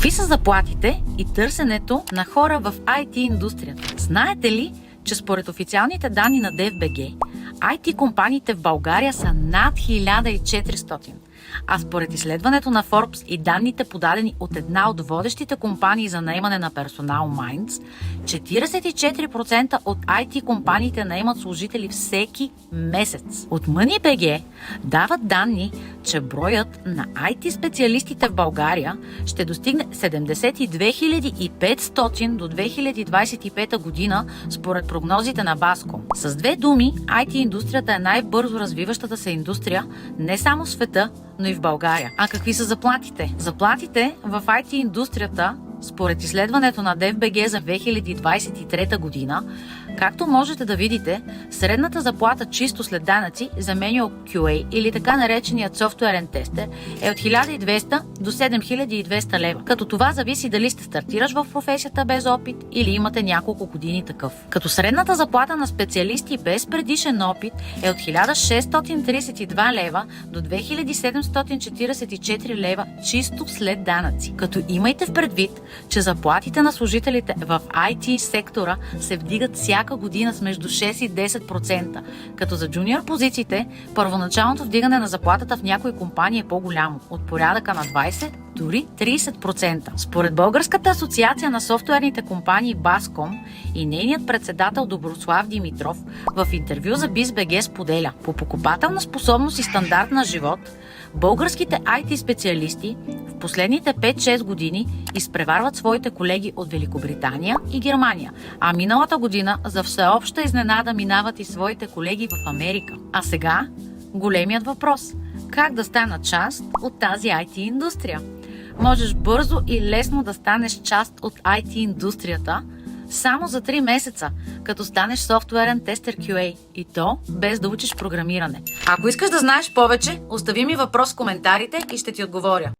Какви са заплатите и търсенето на хора в IT индустрията? Знаете ли, че според официалните данни на DFBG, IT компаниите в България са над 1400, а според изследването на Forbes и данните подадени от една от водещите компании за наемане на персонал Minds, 44% от IT компаниите наемат служители всеки месец. От MoneyBG дават данни, че броят на IT специалистите в България ще достигне 72 500 до 2025 година според прогнозите на Bascom. С две думи, IT индустрията е най-бързо развиващата се индустрия не само в света, но и в България. А какви са заплатите? Заплатите в IT индустрията според изследването на DFBG за 2023 година, както можете да видите, средната заплата чисто след данъци за Manual QA или така нареченият софтуерен тестер е от 1200 до 7200 лева. Като това зависи дали сте стартираш в професията без опит или имате няколко години такъв. Като средната заплата на специалисти без предишен опит е от 1632 лева до 2744 лева чисто след данъци. Като имайте в предвид, че заплатите на служителите в IT сектора се вдигат всяка година с между 6 и 10%, като за джуниор позициите първоначалното вдигане на заплатата в някои компании е по-голямо, от порядъка на 20, дори 30%. Според Българската асоциация на софтуерните компании Bascom и нейният председател Доброслав Димитров в интервю за BizBG споделя: по покупателна способност и стандарт на живот, българските IT специалисти в последните 5-6 години изпреварват своите колеги от Великобритания и Германия, а миналата година за всеобща изненада минават и своите колеги в Америка. А сега големият въпрос: как да стана част от тази IT индустрия? Можеш бързо и лесно да станеш част от IT индустрията само за 3 месеца, като станеш софтуерен тестер QA, и то без да учиш програмиране. Ако искаш да знаеш повече, остави ми въпрос в коментарите и ще ти отговоря.